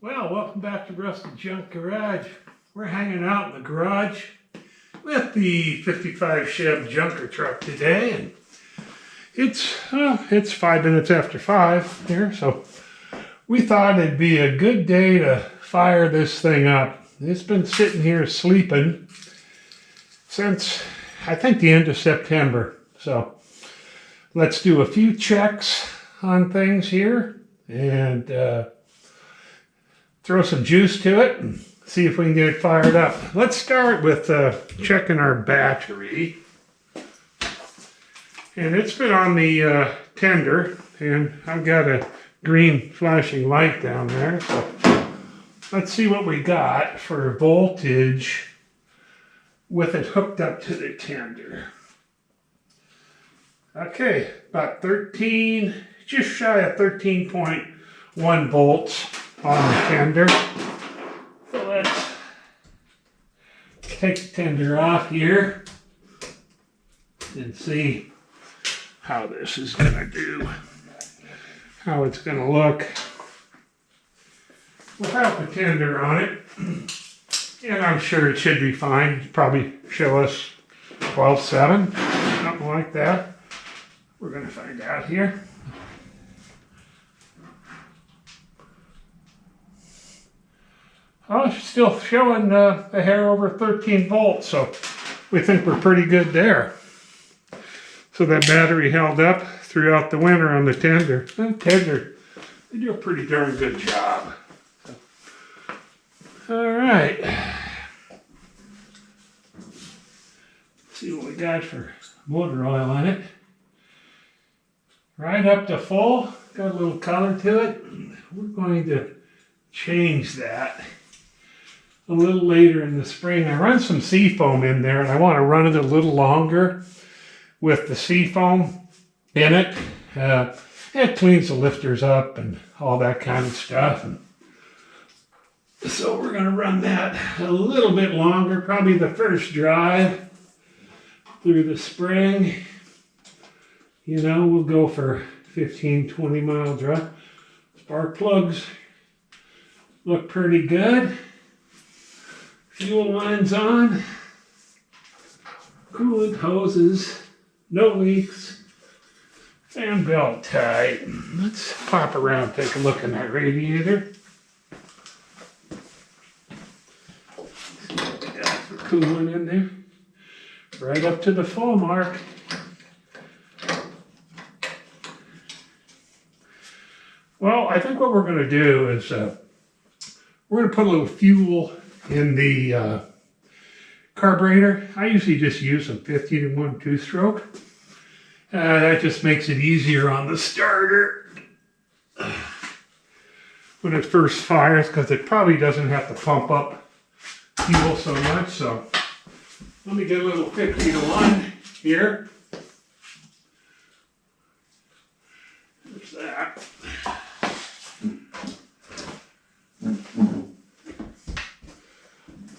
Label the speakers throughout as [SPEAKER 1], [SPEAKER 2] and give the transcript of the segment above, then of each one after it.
[SPEAKER 1] Well, welcome back to Rusted Junk Garage. We're hanging out in the garage with the 55 Chevy Junker truck today, and it's 5 minutes after 5 here, so we thought it'd be a good day to fire this thing up. It's been sitting here sleeping since, I think, the end of September. So let's do a few checks on things here and throw some juice to it and see if we can get it fired up. Let's start with checking our battery. And it's been on the tender, and I've got a green flashing light down there. So let's see what we got for voltage with it hooked up to the tender. Okay, about 13, just shy of 13.1 volts on the tender. So let's take the tender off here and see how this is going to do, how it's going to look without the tender on it. And I'm sure it should be fine. It'll probably show us 12.7, something like that. We're going to find out here. Oh, it's still showing a hair over 13 volts, so we think we're pretty good there. So that battery held up throughout the winter on the tender. And tender, they do a pretty darn good job. All right. See what we got for motor oil on it. Right up to full. Got a little color to it. We're going to change that a little later in the spring. I run some seafoam in there, and I want to run it a little longer with the seafoam in it. It cleans the lifters up and all that kind of stuff. And so we're going to run that a little bit longer, probably the first drive through the spring. You know, we'll go for 15, 20 mile drive. Spark plugs look pretty good. Fuel lines on. Coolant hoses, no leaks. Fan belt tight. Let's pop around, take a look in that radiator. See what we got for coolant in there. Right up to the full mark. Well, I think what we're going to do is we're going to put a little fuel in the carburetor. I usually just use a 50-to-1 two-stroke. That just makes it easier on the starter when it first fires, because it probably doesn't have to pump up fuel so much. So let me get a little 50-to-1 here. There's that.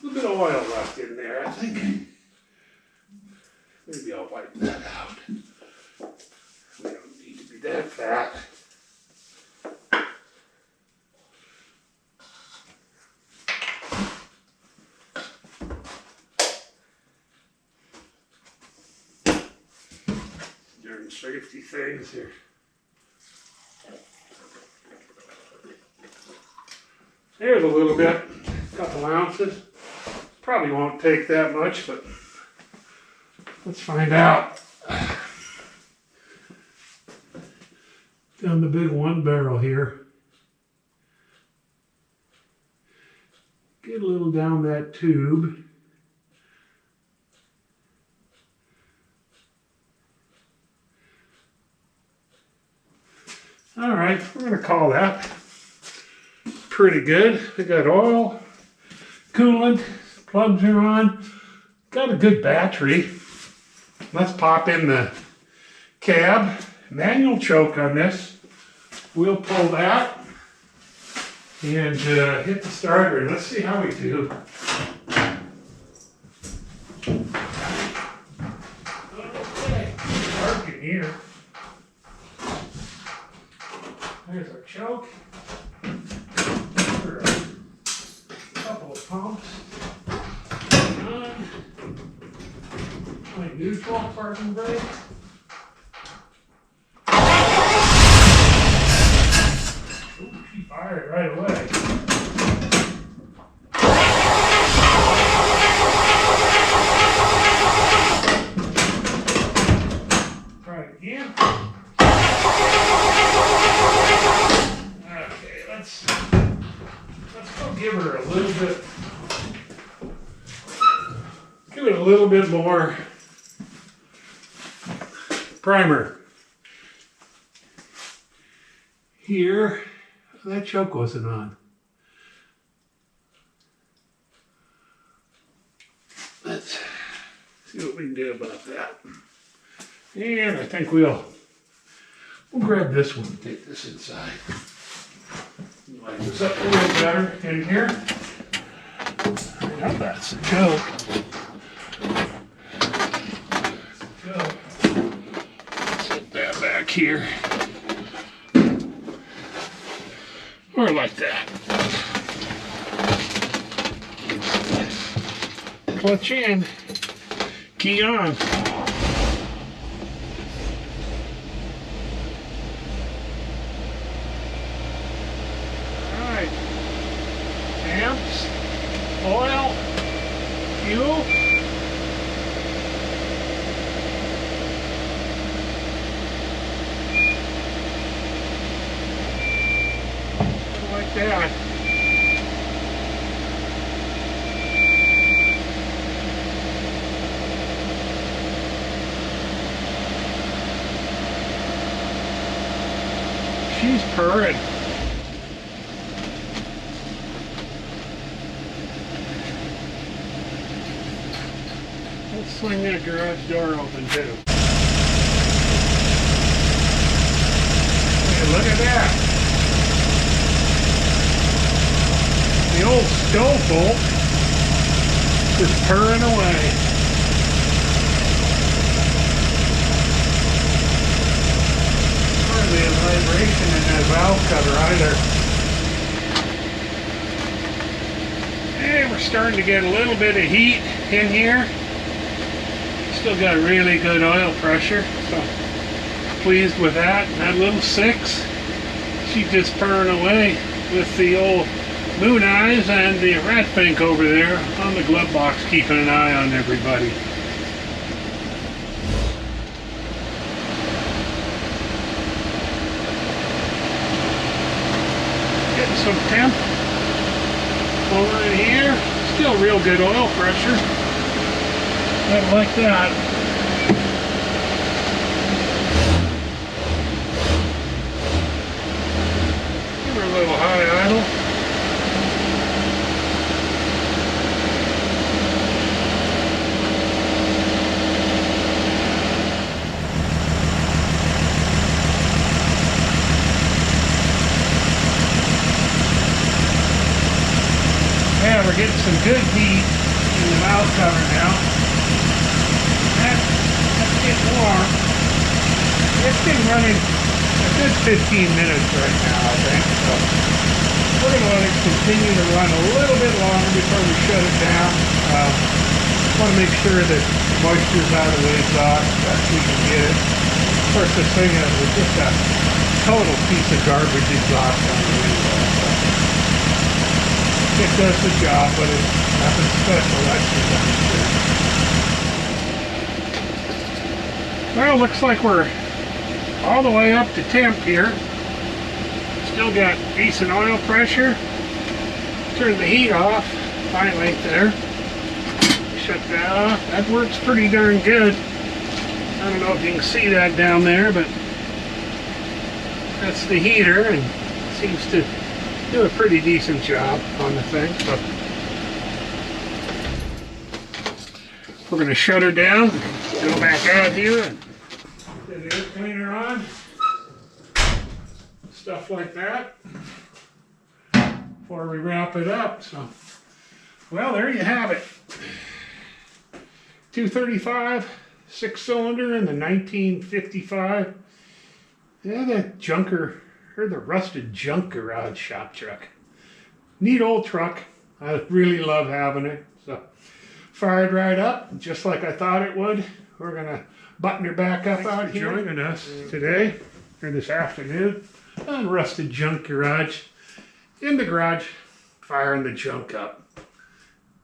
[SPEAKER 1] A little bit of oil left in there, I think. Maybe I'll wipe that out. We don't need to be that fat. Darn safety things here. There's a little bit, a couple ounces. Probably won't take that much, but let's find out. Down the big one barrel here. Get a little down that tube. All right, we're going to call that pretty good. We got oil, coolant, plugs are on, got a good battery. Let's pop in the cab, manual choke on this. We'll pull that and hit the starter, and let's see how we do. Okay, dark in here. There's our choke. Our default parking brake. Ooh, she fired right away. Try it again. Okay, let's go give her a little bit. Give it a little bit more primer. Here, that choke wasn't on. Let's see what we can do about that. And I think we'll grab this one and take this inside. Line this up a little better in here. Now that's the choke. Set that back here. Or like that. Clutch in. Key on. Alright. Amps. Oil. Fuel. Like that. She's purring. Let's swing that garage door open too. Hey, look at that. The old Stovebolt is purring away. Hardly a vibration in that valve cover either. And we're starting to get a little bit of heat in here. Still got really good oil pressure, so pleased with that. And that little 6, she's just purring away with the old Moon Eyes and the Rat Fink over there on the glove box, keeping an eye on everybody. Getting some temp over in here. Still real good oil pressure. I like that. Give her a little high idle. Yeah, we're getting some good heat in the valve cover now. That's getting warm. It's been running a good 15 minutes right now, I think. So we're going to let it continue to run a little bit longer before we shut it down. Want to make sure that the moisture's out of the exhaust, that we can get it. Of course, this thing is just a total piece of garbage exhaust on the window. So it does the job, but it's nothing special, that's for damn sure. Well, looks like we're all the way up to temp here. Still got decent oil pressure. Turn the heat off, finally there. Shut that off. That works pretty darn good. I don't know if you can see that down there, but that's the heater, and it seems to do a pretty decent job on the thing. So we're going to shut her down, go back out here and get the air cleaner on, stuff like that before we wrap it up. So, well, there you have it. 235, 6-cylinder in the 1955. Yeah, the Junker, or the Rusted Junk Garage shop truck. Neat old truck. I really love having it. So fired right up, just like I thought it would. We're gonna button her back up out here. Joining us today, or this afternoon, on Rusted Junk Garage. In the garage, firing the junk up.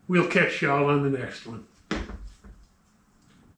[SPEAKER 1] We'll catch y'all on the next one.